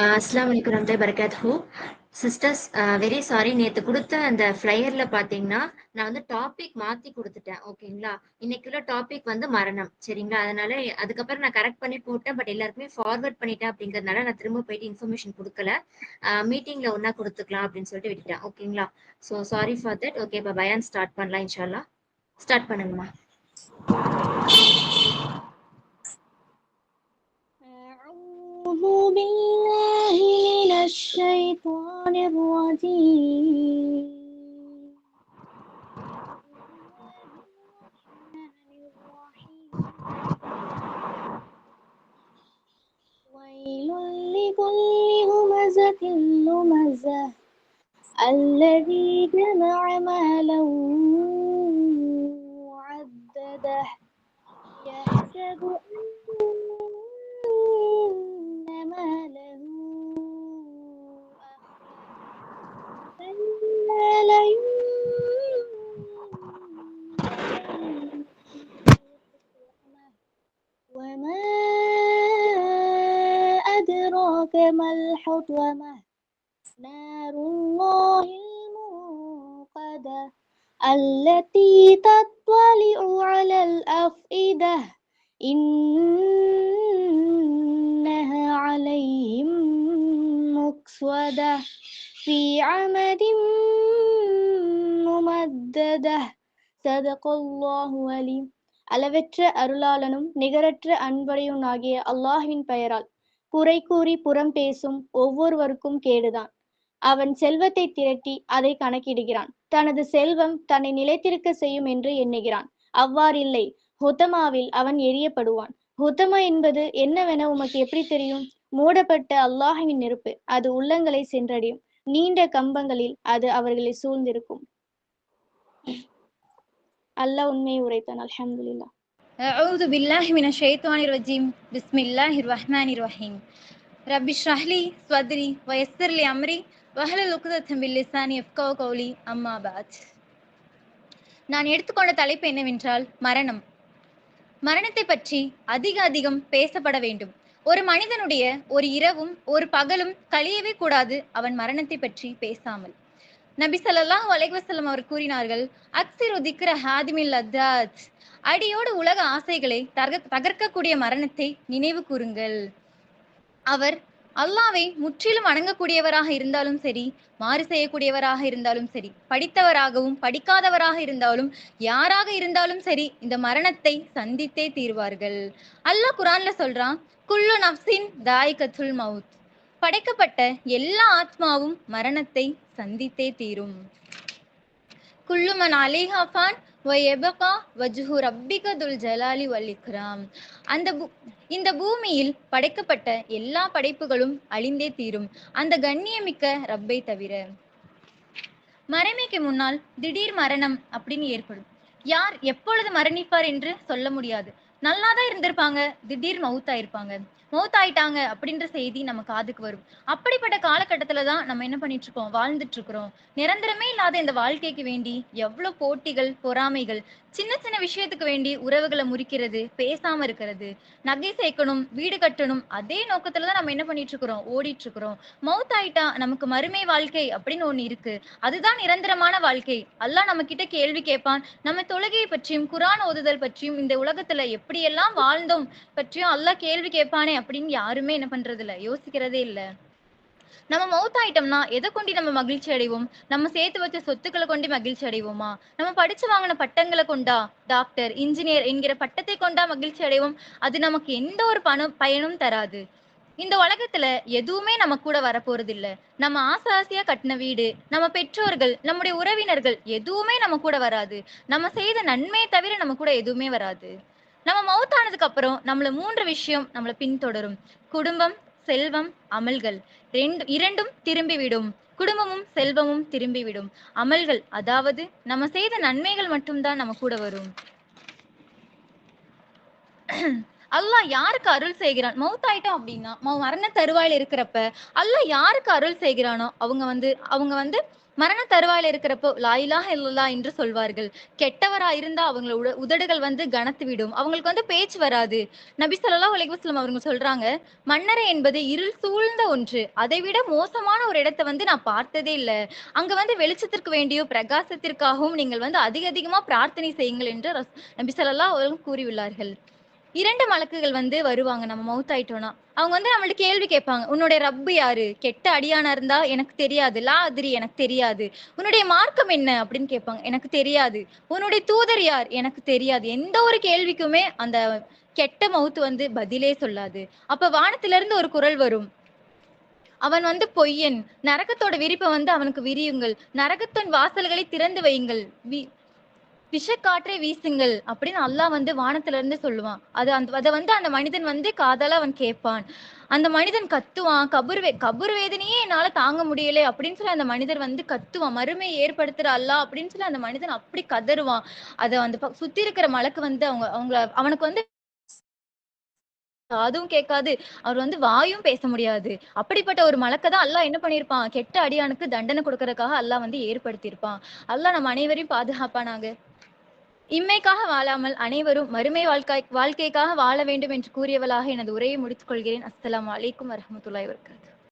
அஸ்ஸலாமு அலைக்கும் வரஹ்மத்துல்லாஹி வபரகாத்துஹு. சிஸ்டர்ஸ், வெரி சாரி, நேத்து குடுத்த அந்த ஃப்ளையர்ல பார்த்தீங்கன்னா, நான் வந்து டாபிக் மாத்தி குடுத்துட்டேன். ஓகேங்களா? இன்னைக்குள்ள டாபிக் வந்து மரணம். சரிங்களா? அதனால அதுக்கப்புறம் நான் கரெக்ட் பண்ணி போட்டேன். பட் எல்லாருக்குமே ஃபார்வர்ட் பண்ணிட்டேன் அப்படிங்கிறதுனால நான் திரும்ப போயிட்டு இன்ஃபர்மேஷன் குடுக்கல. மீட்டிங்ல ஒண்ணா குடுத்துக்கலாம் அப்படின்னு சொல்லிட்டு விட்டுட்டேன். ஓகேங்களா? So sorry for that. Okay, இப்ப பயான் ஸ்டார்ட் பண்ணலாம் இன்ஷா அல்லாஹ். ஸ்டார்ட் பண்ணுங்கம்மா. أعوذ بالله من الشيطان الرجيم. ويل لكل همزة لمزة الذي جمع مالا وعدده يحسب أن ماله كلا لينبذن وما أدراك ما الحطمة نار الله الموقدة التي تطلع على الأفئدة إنها عليهم مؤصدة في عمد ممددة صدق الله العليم. அளவற்ற அருளாளனும் நிகரற்ற அன்புடையவனாகிய அல்லாஹ்வின் பெயரால். குறை கூறி புறம் பேசும் ஒவ்வொருவருக்கும் கேடுதான். அவன் செல்வத்தை திரட்டி அதை கணக்கிடுகிறான். தனது செல்வம் தன்னை நிலைத்திருக்க செய்யும் என்று எண்ணுகிறான். அவ்வாறில்லை. ஹுதமாவில் அவன் எரியப்படுவான். ஹுதமா என்பது என்னவென உமக்கு எப்படி தெரியும்? மூடப்பட்ட அல்லாஹ்வின் நெருப்பு. அது உள்ளங்களை சென்றடையும். நீண்ட கம்பங்களில் அது அவர்களை சூழ்ந்திருக்கும். அல்லாஹ் உண்மையை உரைத்தான். அல்ஹம்துலில்லாஹ். أعوذ بالله من الشيطان الرجيم بسم الله الرحمن الرحيم رب اشرح لي صدري ويسر لي أمري واحلل عقدة من لساني يفقهوا قولي أما بعد. நான் எடுத்துக்கொண்ட தலைப்பு என்னவென்றால் மரணம். மரணத்தை பற்றி அதிகம் பேசப்பட வேண்டும். ஒரு மனிதனுடைய ஒரு இரவும் ஒரு பகலும் கழியவே கூடாது அவன் மரணத்தை பற்றி பேசாமல். நபி ஸல்லல்லாஹு அலைஹி வஸல்லம் அவர் கூறினார்கள், அக்ஸிரு திக்ர ஹாதிமில் லத்தாத், அடியோடு உலக ஆசைகளை தகர்க்கக்கூடிய மரணத்தை நினைவு கூறுங்கள். அவர் அல்லாவை முற்றிலும் வணங்கக்கூடியவராக இருந்தாலும் சரி, மாறு செய்யக்கூடியவராக இருந்தாலும் சரி, படித்தவராகவும் படிக்காதவராக இருந்தாலும் யாராக இருந்தாலும் சரி, இந்த மரணத்தை சந்தித்தே தீர்வார்கள். அல்லாஹ் குர்ஆன்ல சொல்றான், குல்லு நஃப்ஸின் தாயிகத்துல் மவுத், படைக்கப்பட்ட எல்லா ஆத்மாவும் மரணத்தை சந்தித்தே தீரும். குல்லுமன் அலைஹா ஃபான் வயபகா வஜ்ஹு ரப்பிக துல் ஜலாலி வல் இக்ராம். இந்த பூமியில் படைக்கப்பட்ட எல்லா படைப்புகளும் அழிந்தே தீரும், அந்த கண்ணியமிக்க ரப்பை தவிர. மறைமைக்கு முன்னால் திடீர் மரணம் அப்படின்னு ஏற்படும். யார் எப்பொழுது மரணிப்பார் என்று சொல்ல முடியாது. நல்லாதான் இருந்திருப்பாங்க, திடீர் மவுத்தாயிருப்பாங்க. மவுத்தாயிட்டாங்க அப்படின்ற செய்தி நம்ம காதுக்கு வரும். அப்படிப்பட்ட காலகட்டத்துல தான் நம்ம என்ன பண்ணிட்டு இருக்கோம், வாழ்ந்துட்டு இருக்கிறோம். நிரந்தரமே இல்லாத இந்த வாழ்க்கைக்கு வேண்டி எவ்வளவு போட்டிகள், பொறாமைகள், சின்ன சின்ன விஷயத்துக்கு வேண்டி உறவுகளை முறிக்கிறது, பேசாம இருக்கிறது, நகை சேர்க்கணும், வீடு கட்டணும், அதே நோக்கத்துலதான் நம்ம என்ன பண்ணிட்டு இருக்கிறோம், ஓடிட்டு இருக்கிறோம். மவுத்தாயிட்டா நமக்கு மறுமை வாழ்க்கை அப்படின்னு ஒண்ணு இருக்கு, அதுதான் நிரந்தரமான வாழ்க்கை. அல்லாஹ் நம்ம கிட்ட கேள்வி கேட்பான். நம்ம தொழுகையை பற்றியும் குர்ஆன் ஓதுதல் பற்றியும் இந்த உலகத்துல எப்படியெல்லாம் வாழ்ந்தோம் பற்றியும் அல்லாஹ் கேள்வி கேட்பானே அப்படின்னு யாருமே என்ன பண்றது இல்ல, யோசிக்கிறதே இல்ல. நம்ம மவுத்தாயிட்டோம்னா எதை கொண்டு நம்ம மகிழ்ச்சி அடைவோம்? நம்ம சேர்த்து வச்ச சொத்துக்களை கொண்டு மகிழ்ச்சி அடைவோமா? நம்ம படிச்சு வாங்கின பட்டங்களை கொண்டா, டாக்டர், இன்ஜினியர் என்கிற பட்டத்தை கொண்டா மகிழ்ச்சி அடைவோம்? அது நமக்கு எந்த ஒரு பயனும் தராது. இந்த உலகத்துல எதுவுமே நம்ம கூட வரப்போறது இல்ல. நம்ம ஆசையா கட்டின வீடு, நம்ம பெற்றோர்கள், நம்முடைய உறவினர்கள் எதுவுமே நம்ம கூட வராது. நம்ம செய்த நன்மையை தவிர நம்ம கூட எதுவுமே வராது. நம்ம மவுத்தானதுக்கு அப்புறம் நம்மள 3 விஷயம் நம்மள பின்தொடரும். குடும்பம், செல்வம், அமல்கள். இரண்டும் திரும்பிவிடும். குடும்பமும் செல்வமும் திரும்பிவிடும். அமல்கள், அதாவது நம்ம செய்த நன்மைகள் மட்டும்தான் நம்ம கூட வரும். அல்லாஹ் யாருக்கு அருள் செய்கிறான்? மவுத்தாயிட்டோம் அப்படின்னா, மரண தருவாயில இருக்கிறப்ப அல்லாஹ் யாருக்கு அருள் செய்கிறானோ அவங்க வந்து மரண தருவாயில இருக்கிறப்போ லா இலாஹ இல்லல்லாஹ் என்று சொல்வார்கள். கெட்டவரா இருந்தா அவங்களோட உதடுகள் வந்து கனத்து விடும், அவங்களுக்கு வந்து பேச்சு வராது. நபி ஸல்லல்லாஹு அலைஹி வஸல்லம் அவங்க சொல்றாங்க, மன்னரை என்பது இருள் சூழ்ந்த ஒன்று, அதை விட மோசமான ஒரு இடத்தை வந்து நான் பார்த்ததே இல்ல. அங்க வந்து வெளிச்சத்திற்கு வேண்டியோ பிரகாசத்திற்காகவும் நீங்கள் வந்து அதிக அதிகமா பிரார்த்தனை செய்யுங்கள் என்று நபி ஸல்லல்லாஹு அலைஹி வஸல்லம் கூறியுள்ளார்கள். 2 மலக்குகள் வந்து வருவாங்க நம்ம மவுத் ஆயிட்டோம்னா. அவங்க வந்து நம்மள்ட்ட கேள்வி கேட்பாங்க. உன்னுடைய ரப்பு யாரு? கெட்ட அடியானா இருந்தா எனக்கு தெரியாது. லா அதிரி எனக்கு தெரியாது. உன்னுடைய மார்க்கம் என்ன? அப்படின்னு கேட்பாங்க. எனக்கு தெரியாது. உன்னுடைய தூதர் யார்? எனக்கு தெரியாது. எந்த ஒரு கேள்விக்குமே அந்த கெட்ட மவுத் வந்து பதிலே சொல்லாது. அப்ப வானத்திலிருந்து ஒரு குரல் வரும். அவன் வந்து பொய்யன். நரகத்தோட விரிப்பை வந்து அவனுக்கு விரியுங்கள். நரகத்தின் வாசல்களை திறந்து வையுங்கள். விஷக்காற்றை வீசுங்கள் அப்படின்னு அல்லாஹ் வந்து வானத்துல இருந்து சொல்லுவான். அதை வந்து அந்த மனிதன் வந்து காதால அவன் கேட்பான். அந்த மனிதன் கத்துவான். கபுர் வேதனையே என்னால தாங்க முடியல அப்படின்னு சொல்லி அந்த மனிதர் வந்து கத்துவான். மறுமை ஏற்படுத்துற அல்லாஹ் அப்படின்னு சொல்லி அந்த மனிதன் அப்படி கதறுவான். அதை அந்த சுத்தி இருக்கிற மலக்கு வந்து அவனுக்கு வந்து அதுவும் கேட்காது. அவர் வந்து வாயும் பேச முடியாது. அப்படிப்பட்ட ஒரு மலக்க தான் அல்லாஹ் என்ன பண்ணியிருப்பான், கெட்ட அடியானுக்கு தண்டனை கொடுக்கறதுக்காக அல்லாஹ் வந்து ஏற்படுத்தியிருப்பான். அல்லாஹ் நம்ம அனைவரையும் பாதுகாப்பானாக. இம்மைக்காக வாழாமல் அனைவரும் மறுமை வாழ்க்கைக்காக வாழ வேண்டும் என்று கூறியவளாக எனது உரையை முடித்துக் கொள்கிறேன். அஸ்ஸலாமு அலைக்கும் வரஹ்மத்துல்லாஹி வபரகாத்துஹு.